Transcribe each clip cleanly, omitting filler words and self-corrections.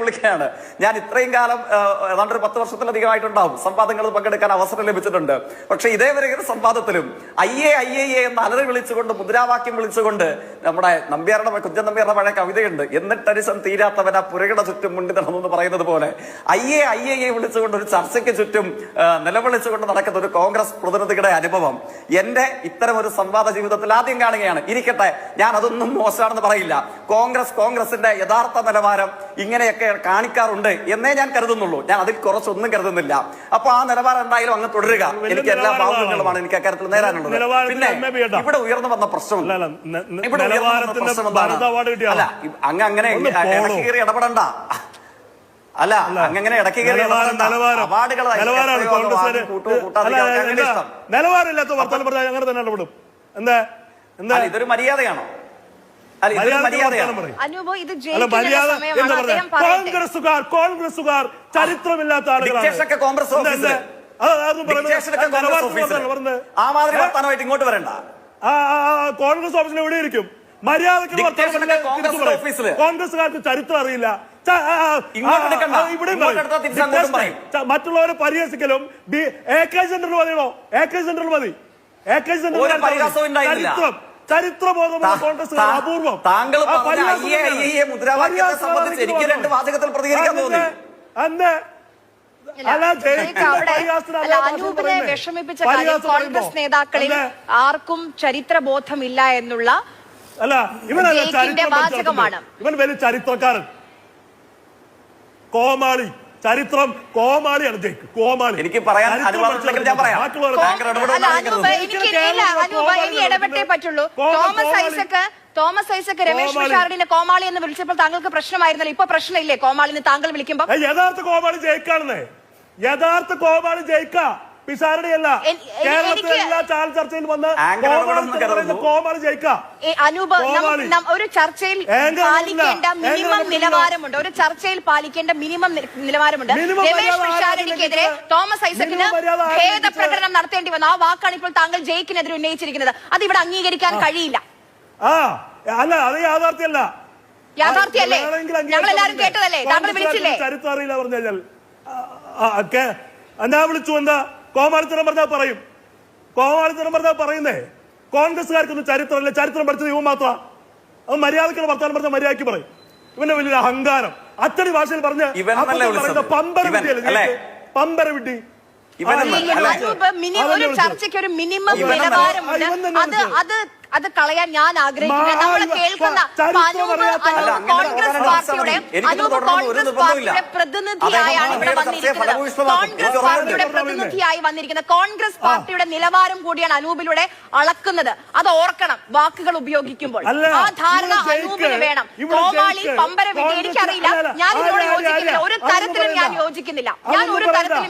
വെല്ലുവിളിക്കുകയാണ്. ഞാൻ ഇത്രയും കാലം ഏതാണ്ട് ഒരു 10 വർഷത്തിലധികമായിട്ടുണ്ടാവും സംവാദങ്ങളിൽ പങ്കെടുക്കാൻ അവസരം ലഭിച്ചിട്ടുണ്ട്. പക്ഷെ ഇതേവരെ ഒരു സംവാദത്തിലും അയ്യേ എന്ന് അലറി വിളിച്ചുകൊണ്ട് മുദ്രാവാക്യം വിളിച്ചുകൊണ്ട് നമ്മുടെ കുഞ്ചൻ നമ്പ്യാരുടെ പഴയ കവിതയുണ്ട്, എന്നിട്ടരിശം തീരാത്തവൻ ആ പുരയുടെ ചുറ്റും മുണ്ടി നടന്നു പറയുന്നത് പോലെ അയ്യേ വിളിച്ചുകൊണ്ട് ഒരു ചർച്ചയ്ക്ക് ചുറ്റും നിലവിളിച്ചുകൊണ്ട് നടക്കുന്ന ഒരു കോൺഗ്രസ് പ്രതിനിധിയുടെ അനുഭവം എന്റെ ഇത്തരം ഒരു സംവാദ ജീവിതത്തിൽ ആദ്യം കാണുകയാണ്. ഇരിക്കട്ടെ, ഞാൻ അതൊന്നും മോശമാണെന്ന് പറയില്ല. കോൺഗ്രസിന്റെ യഥാർത്ഥ നിലവാരം ഇങ്ങനെയൊക്കെ കാണിക്കാറുണ്ട് എന്നേ ഞാൻ കരുതുന്നുള്ളൂ. ഞാൻ അതിൽ കുറച്ചൊന്നും കരുതുന്നില്ല. അപ്പൊ ആ നിലവാരം എന്തായാലും അങ്ങ് തുടരുക. എനിക്ക് എല്ലാ ഭാവങ്ങളുമാണ് എനിക്ക് അക്കാര്യത്തിൽ നേരാനുള്ളത്. പിന്നെ ഇവിടെ ഉയർന്നു വന്ന പ്രശ്നം അല്ല, അങ്ങനെ ഇടയ്ക്ക് കയറി ഇടപെടണ്ട. അല്ല, അങ്ങനെ ഇടയ്ക്ക് കയറി അവാർഡുകൾ നിലവാരമില്ലാത്ത വർത്തമാനം പറഞ്ഞാൽ അങ്ങനെ തന്നെ ഇടപെടും. എന്താ ഇതൊരു മര്യാദയാണോ? കോൺഗ്രസുകാർ ചരിത്രമില്ലാത്ത ആളുകളാണ്. ഇങ്ങോട്ട് വരണ്ട. കോൺഗ്രസ് ഓഫീസിൽ എവിടെ ഇരിക്കും? മര്യാദക്ക് കോൺഗ്രസുകാർക്ക് ചരിത്രം അറിയില്ല. മറ്റുള്ളവരെ പരിഹസിക്കലും AK സെന്ററിൽ മതിയോ? AK സെന്ററിൽ മതി. AK സെന്ററിൽ ചരിത്രബോധമുള്ള കോൺഗ്രസ് അപൂർവം. താങ്കൾ അനൂപിനെ വിഷമിപ്പിച്ച കാര്യം കോൺഗ്രസ് നേതാക്കളിൽ ആർക്കും ചരിത്രബോധമില്ല എന്നുള്ള വാചകമാണ്. ഇവൻ വലിയ ചരിത്രക്കാരൻ, കോമാളി, ചരിത്രം കോമാളിയാണ് ജയിക്ക്. കോമാളി എനിക്ക് പറയാൻ ഇനി ഇടപെട്ടേ പറ്റുള്ളൂ. തോമസ് ഐസക് രമേശ് പിഷാരടിനെ കോമാളി എന്ന് വിളിച്ചപ്പോൾ താങ്കൾക്ക് പ്രശ്നമായിരുന്നല്ലോ. ഇപ്പൊ പ്രശ്നമില്ലേ കോമാളിന്ന് താങ്കൾ വിളിക്കുമ്പോ? യഥാർത്ഥ കോമാളി ജയിക്കാണെന്നേ. യഥാർത്ഥ കോമാളി ജയിക്കാ, പിഷാരടിയല്ല. കേരളത്തിലെ എല്ലാ ചാനൽ ചർച്ചയിൽ വന്ന് കോമാളി ജയിക്കാ. അനൂപ്, ഒരു ചർച്ചയിൽ പാലിക്കേണ്ട മിനിമം നിലവാരമുണ്ട്. ഒരു ചർച്ചയിൽ പാലിക്കേണ്ട മിനിമം നിലവാരമുണ്ട്. രമേശ് പിഷാരടിക്കെതിരെ തോമസ് ഐസക്കിന് ഖേദപ്രകടനം നടത്തേണ്ടി വന്നു. ആ വാക്കാണ് ഇപ്പോൾ താങ്കൾ ജയിക്കിനെതിരെ ഉന്നയിച്ചിരിക്കുന്നത്. അത് ഇവിടെ അംഗീകരിക്കാൻ കഴിയില്ല. അല്ല, അത് യാഥാർത്ഥ്യമല്ല. യാഥാർത്ഥ്യല്ലേ? ഞങ്ങളെല്ലാരും കേട്ടതല്ലേ? താങ്കൾ വിളിച്ചില്ലേ? ചരിത്രം അറിയില്ല പറഞ്ഞു കഴിഞ്ഞാൽ എന്നാ വിളിച്ചു? എന്താ കോമാളിത്തരം പറഞ്ഞാൽ പറയും? കോമാളിത്തരം പറഞ്ഞാൽ പറയുന്നേ. കോൺഗ്രസ്സുകാർക്കൊന്നും ചരിത്രമല്ല. ചരിത്രം പഠിച്ചത് ഇവൻ മാത്രം. അത് മര്യാദക്കുള്ള വർത്താനം പറഞ്ഞാൽ മര്യാദയ്ക്ക് പറയും. ഇവന്റെ വലിയ അഹങ്കാരം അച്ചടി ഭാഷയിൽ പറഞ്ഞ പമ്പര വിട്ടിയല്ലേ? പമ്പര വിട്ടി. ഒരു ചർച്ചയ്ക്ക് ഒരു മിനിമം നിലവാരമുണ്ട്. അത് കളയാൻ ഞാൻ ആഗ്രഹിക്കുന്നത്. നമ്മൾ കേൾക്കുന്ന കോൺഗ്രസ് പാർട്ടിയുടെ പ്രതിനിധിയായാണ് ഇവിടെ വന്നിരിക്കുന്നത്. കോൺഗ്രസ് പാർട്ടിയുടെ പ്രതിനിധിയായി വന്നിരിക്കുന്നത്. കോൺഗ്രസ് പാർട്ടിയുടെ നിലവാരം കൂടിയാണ് അനൂപിലൂടെ അളക്കുന്നത്. അത് ഓർക്കണം വാക്കുകൾ ഉപയോഗിക്കുമ്പോൾ. ആ ധാരണ അനൂപിന് വേണം. കോമാളി, പമ്പര വിട്ട് എനിക്കറിയില്ല. ഞാൻ ഇതിനോട് യോജിക്കുന്നില്ല. ഒരു തരത്തിലും ഞാൻ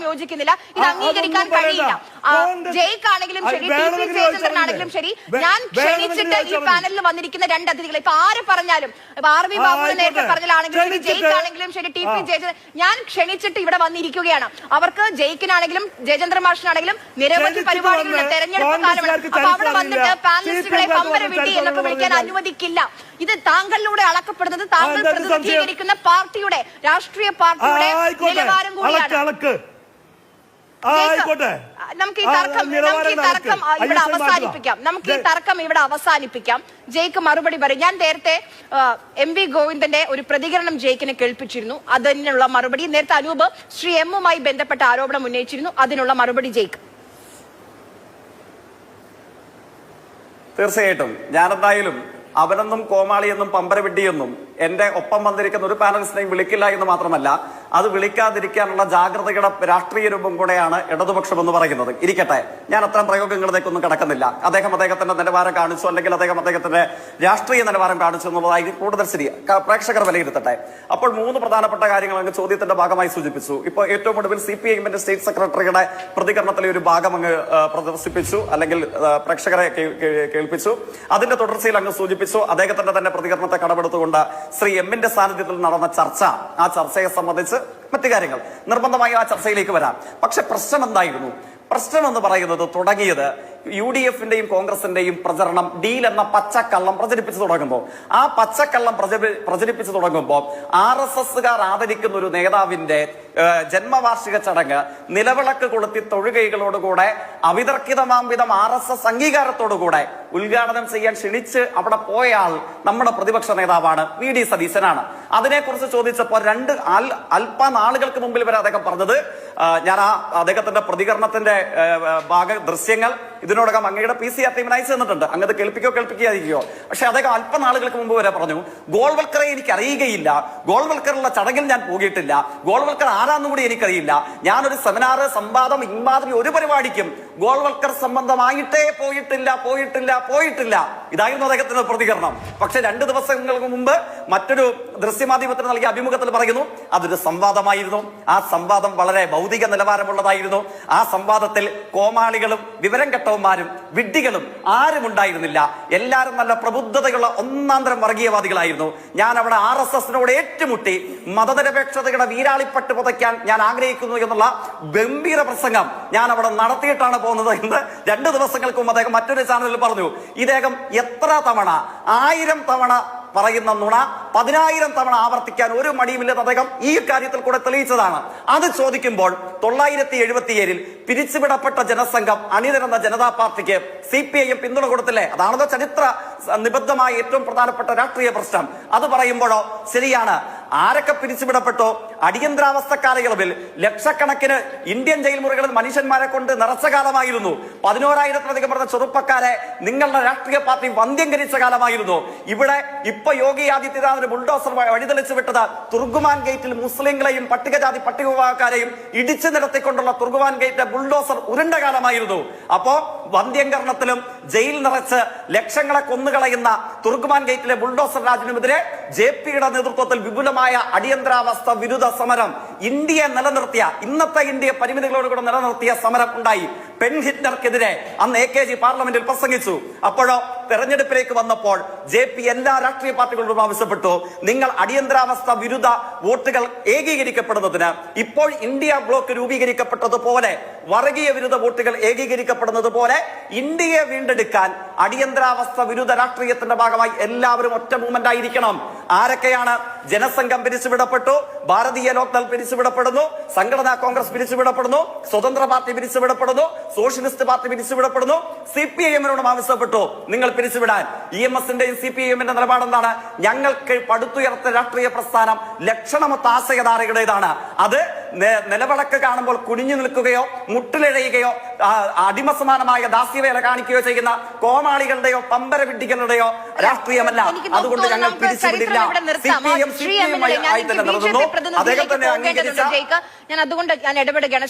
യോജിക്കുന്നില്ല. ഇത് അംഗീകരിക്കാൻ കഴിയില്ല. ജയിക്കാണെങ്കിലും ശരി, TP ജയചന്ദ്രനാണെങ്കിലും ശരി, ഞാൻ ക്ഷണിച്ചിട്ട് ഈ പാനലിൽ വന്നിരിക്കുന്ന 2 അതിഥികൾ, ഇപ്പൊ ആര് പറഞ്ഞാലും, RV ബാബുവിനെ നേരത്തെ പറഞ്ഞാണെങ്കിലും ശരി, ജയിക്കാണെങ്കിലും ശരി, TP ജയചന്ദ്രൻ, ഞാൻ ക്ഷണിച്ചിട്ട് ഇവിടെ വന്നിരിക്കുകയാണ്. അവർക്ക് ജയിക്കിനാണെങ്കിലും ജയചന്ദ്രൻ മാഷിനാണെങ്കിലും നിരവധി പരിപാടികളുടെ തെരഞ്ഞെടുപ്പ് കാലമാണ്. അപ്പൊ അവിടെ വന്നിട്ട് പാനലിസ്റ്റുകളെ പമ്പര വിട്ടി എന്നൊക്കെ വിളിക്കാൻ അനുവദിക്കില്ല. ഇത് താങ്കളിലൂടെ അളക്കപ്പെടുന്നത് താങ്കൾ പ്രതിനിധീകരിക്കുന്ന പാർട്ടിയുടെ, രാഷ്ട്രീയ പാർട്ടിയുടെ നിലവാരം കൂടിയാണ്. നമുക്ക് ഈ തർക്കം ഇവിടെ അവസാനിപ്പിക്കാം. ജയിക്ക് മറുപടി പറയും. ഞാൻ നേരത്തെ MV ഗോവിന്ദന്റെ ഒരു പ്രതികരണം ജയിക്കിനെ കേൾപ്പിച്ചിരുന്നു. അതിനുള്ള മറുപടി നേരത്തെ അനൂപ് ശ്രീ എമ്മുമായി ബന്ധപ്പെട്ട ആരോപണം ഉന്നയിച്ചിരുന്നു. അതിനുള്ള മറുപടി ജയിക്ക്. തീർച്ചയായിട്ടും ഞാനെന്തായാലും അവനെന്നും കോമാളിയെന്നും പമ്പരവിഡ്ഡിയെന്നും എന്റെ ഒപ്പം വന്നിരിക്കുന്ന ഒരു പാനലിസ്റ്റിനെയും വിളിക്കില്ല എന്ന് മാത്രമല്ല, അത് വിളിക്കാതിരിക്കാനുള്ള ജാഗ്രതയുടെ രാഷ്ട്രീയ രൂപം കൂടെയാണ് ഇടതുപക്ഷം എന്ന് പറയുന്നത്. ഇരിക്കട്ടെ, ഞാൻ അത്തരം പ്രയോഗങ്ങളിലേക്കൊന്നും കടക്കുന്നില്ല. അദ്ദേഹത്തിന്റെ നിലവാരം കാണിച്ചു, അല്ലെങ്കിൽ അദ്ദേഹത്തിന്റെ രാഷ്ട്രീയ നിലവാരം കാണിച്ചു എന്നുള്ളതായി കൂടുതൽ ശരി. പ്രേക്ഷകർ വിലയിരുത്തട്ടെ. അപ്പോൾ 3 പ്രധാനപ്പെട്ട കാര്യങ്ങൾ അങ്ങ് ചോദ്യത്തിന്റെ ഭാഗമായി സൂചിപ്പിച്ചു. ഇപ്പോൾ ഏറ്റവും ഒടുവിൽ CPIMന്റെ സ്റ്റേറ്റ് സെക്രട്ടറിയുടെ പ്രതികരണത്തിലെ ഒരു ഭാഗം അങ്ങ് പ്രദർശിപ്പിച്ചു, അല്ലെങ്കിൽ പ്രേക്ഷകരെ കേൾപ്പിച്ചു. അതിന്റെ തുടർച്ചയിൽ അങ്ങ് സൂചിപ്പിച്ചു അദ്ദേഹത്തിന്റെ തന്നെ പ്രതികരണത്തെ കടമെടുത്തുകൊണ്ട് ശ്രീ എമ്മിന്റെ സാന്നിധ്യത്തിൽ നടന്ന ചർച്ച, ആ ചർച്ചയെ സംബന്ധിച്ച് മറ്റു കാര്യങ്ങൾ നിർബന്ധമായി ആ ചർച്ചയിലേക്ക് വരാം. പക്ഷെ പ്രശ്നം എന്തായിരുന്നു? പ്രശ്നം എന്ന് പറയുന്നത് തുടങ്ങിയത് UDF-ന്റെയും കോൺഗ്രസിന്റെയും പ്രചരണം ഡീൽ എന്ന പച്ചക്കള്ളം പ്രചരിപ്പിച്ചു തുടങ്ങുമ്പോൾ ആ പച്ചക്കള്ളം പ്രചരിപ്പിച്ചു തുടങ്ങുമ്പോൾ RSSകാർ ആദരിക്കുന്ന ഒരു നേതാവിന്റെ ജന്മവാർഷിക ചടങ്ങ് നിലവിളക്ക് കൊളുത്തി തൊഴുകൈകളോടുകൂടെ അവിതർക്കിതമാംവിധം RSS അംഗീകാരത്തോടുകൂടെ ഉദ്ഘാടനം ചെയ്യാൻ ക്ഷണിച്ച് അവിടെ പോയാൽ നമ്മുടെ പ്രതിപക്ഷ നേതാവാണ് VD സതീശനാണ്. അതിനെക്കുറിച്ച് ചോദിച്ചപ്പോൾ അല്പനാളുകൾക്ക് മുമ്പിൽ വരെ അദ്ദേഹം പറഞ്ഞത്, ഞാൻ ആ അദ്ദേഹത്തിന്റെ പ്രതികരണത്തിന്റെ ദൃശ്യങ്ങൾ ഇതിനോടകം അങ്ങയുടെ PCR ടീമിന് അയച്ചു തന്നിട്ടുണ്ട്, അങ്ങത് കേൾപ്പിക്കാതിരിക്കോ. പക്ഷെ അദ്ദേഹം അല്പനാളുകൾക്ക് മുമ്പ് വരെ പറഞ്ഞു, ഗോൾവൽക്കറെ എനിക്ക് അറിയുകയില്ല, ഗോൾവൽക്കറുള്ള ചടങ്ങിൽ ഞാൻ പോയിട്ടില്ല, ഗോൾവൽക്കർ ആരാന്നും കൂടി എനിക്കറിയില്ല, ഞാനൊരു സെമിനാർ സംവാദം ഇമാതിരി ഒരു പരിപാടിക്കും ഗോൾവൽക്കർ സംബന്ധമായിട്ടേ പോയിട്ടില്ല. ഇതായിരുന്നു അദ്ദേഹത്തിന്റെ പ്രതികരണം. പക്ഷെ 2 ദിവസങ്ങൾക്ക് മുമ്പ് മറ്റൊരു ദൃശ്യമാധ്യമത്തിന് നൽകിയ അഭിമുഖത്തിൽ പറയുന്നു അതൊരു സംവാദമായിരുന്നു, ആ സംവാദം വളരെ ഭൗതിക നിലവാരമുള്ളതായിരുന്നു, ആ സംവാദത്തിൽ കോമാളികളും വിവരം കെട്ടവന്മാരും വിഡ്ഢികളും ആരും ഉണ്ടായിരുന്നില്ല, എല്ലാവരും നല്ല പ്രബുദ്ധതയുള്ള ഒന്നാന്തരം വർഗീയവാദികളായിരുന്നു. ഞാൻ അവിടെ RSSനോട് ഏറ്റുമുട്ടി മതനിരപേക്ഷതയുടെ വീരാളിപ്പട്ട് പുതയ്ക്കാൻ ഞാൻ ആഗ്രഹിക്കുന്നു എന്നുള്ള ഗംഭീര പ്രസംഗം ഞാൻ അവിടെ നടത്തിയിട്ടാണ് പോകുന്നത് എന്ന് 2 ദിവസങ്ങൾക്ക് മുമ്പ് അദ്ദേഹം മറ്റൊരു ചാനലിൽ പറഞ്ഞു. ഇദ്ദേഹം എത്ര തവണ 1000 തവണ പറയുന്ന നുണ 10,000 തവണ ആവർത്തിക്കാൻ ഒരു മടിയുമില്ലെന്ന് അദ്ദേഹം ഈ കാര്യത്തിൽ കൂടെ തെളിയിച്ചതാണ്. അത് ചോദിക്കുമ്പോൾ 977-ൽ പിരിച്ചുവിടപ്പെട്ട ജനസംഘം അണിനിരന്ന ജനതാ പാർട്ടിക്ക് CPIM പിന്തുണ കൊടുത്തില്ലേ? അതാണല്ലോ ചരിത്ര നിബദ്ധമായ ഏറ്റവും പ്രധാനപ്പെട്ട രാഷ്ട്രീയ പ്രശ്നം. അത് പറയുമ്പോഴോ ശരിയാണ്, ആരൊക്കെ പിരിച്ചുവിടപ്പെട്ടോ അടിയന്തരാവസ്ഥ കാലയളവിൽ ലക്ഷക്കണക്കിന് ഇന്ത്യൻ ജയിൽ മുറികളിൽ മനുഷ്യന്മാരെ കൊണ്ട് നിറച്ച കാലമായിരുന്നു. 11,000-ലധികം പറഞ്ഞ ചെറുപ്പക്കാരെ നിങ്ങളുടെ രാഷ്ട്രീയ പാർട്ടി വന്ധ്യംകരിച്ച കാലമായിരുന്നു. ഇവിടെ ഇപ്പൊ യോഗി ആദിത്യനാഥിന് ബുൾഡോസർ വഴിതെളിച്ചു വിട്ടത് തുർഗുമാൻ ഗേറ്റിൽ മുസ്ലിങ്ങളെയും പട്ടികജാതി പട്ടികവിഭാഗക്കാരെയും ഇടിച്ചു നിരത്തിക്കൊണ്ടുള്ള തുർഗുമാൻ ഗേറ്റ് ബുൾഡോസർ ഉരുണ്ട കാലമായിരുന്നു. അപ്പോ വന്ധ്യംകരണത്തിലും ജയിൽ നിറച്ച് ലക്ഷങ്ങളെ കൊന്നുകളയുന്ന തുർഗുമാൻ ഗേറ്റിലെ ബുൾഡോസർ രാജിനുമെതിരെ JPയുടെ നേതൃത്വത്തിൽ വിപുലമായ അടിയന്തരാവസ്ഥ വിരുദ്ധ സമരം ഇന്ത്യയെ നിലനിർത്തിയ, ഇന്നത്തെ ഇന്ത്യയെ പരിമിതികളോടുകൂടെ നിലനിർത്തിയ സമരം ഉണ്ടായി. പെൻ ഹിറ്റ്ലർക്കെതിരെ അന്ന് AKG പാർലമെന്റിൽ പ്രസംഗിച്ചു. അപ്പോഴോ തെരഞ്ഞെടുപ്പിലേക്ക് വന്നപ്പോൾ JP എല്ലാ രാഷ്ട്രീയ പാർട്ടികളോടും ആവശ്യപ്പെട്ടു, നിങ്ങൾ അടിയന്തരാവസ്ഥ വിരുദ്ധ വോട്ടുകൾ ഏകീകരിക്കപ്പെടുന്നതിന് ഇപ്പോൾ ഇന്ത്യ ബ്ലോക്ക് രൂപീകരിക്കപ്പെട്ടതുപോലെ വർഗീയ വിരുദ്ധ വോട്ടുകൾ ഏകീകരിക്കപ്പെടുന്നത് പോലെ ഇന്ത്യയെ വീണ്ടെടുക്കാൻ അടിയന്തരാവസ്ഥ വിരുദ്ധ രാഷ്ട്രീയത്തിന്റെ ഭാഗമായി എല്ലാവരും ഒറ്റ മൂവ്മെന്റ് ആയിരിക്കണം. ആരൊക്കെയാണ്? ജനസംഘം പിരിച്ചുവിടപ്പെട്ടു, ഭാരതീയ ലോക്ദൾ പിരിച്ചുവിടപ്പെടുന്നു, സംഘടനാ കോൺഗ്രസ് പിരിച്ചുവിടപ്പെടുന്നു, സ്വതന്ത്ര പാർട്ടി പിരിച്ചുവിടപ്പെടുന്നു, സോഷ്യലിസ്റ്റ് പാർട്ടി പിരിച്ചുവിടപ്പെടുന്നു. CPIM-നോടും ആവശ്യപ്പെട്ടു നിങ്ങൾ പിരിച്ചുവിടാൻ. EMS-ന്റെയും CPIM-ന്റെ നിലപാട് എന്താണ്? ഞങ്ങൾക്ക് പടുത്തുയർത്ത രാഷ്ട്രീയ പ്രസ്ഥാനം ലക്ഷണമൊത്ത ആശയധാരയുടേതാണ്. അത് നിലവിളക്ക് കാണുമ്പോൾ കുനിഞ്ഞു നിൽക്കുകയോ മുട്ടിലിഴയുകയോ അടിമസമാനമായ ദാസ്യവേല കാണിക്കുകയോ ചെയ്യുന്ന കോമാളികളുടെയോ പമ്പര വിഡ്ഢികളുടെയോ രാഷ്ട്രീയമല്ല. അതുകൊണ്ട് ഞങ്ങൾ പിരിച്ചുവിടില്ല. CPIM ആയി തന്നെ നടന്നു. അദ്ദേഹം തന്നെ അംഗീകരിച്ച ഞാൻ അതുകൊണ്ട് ഞാൻ ഇടപെടുകയാണ്.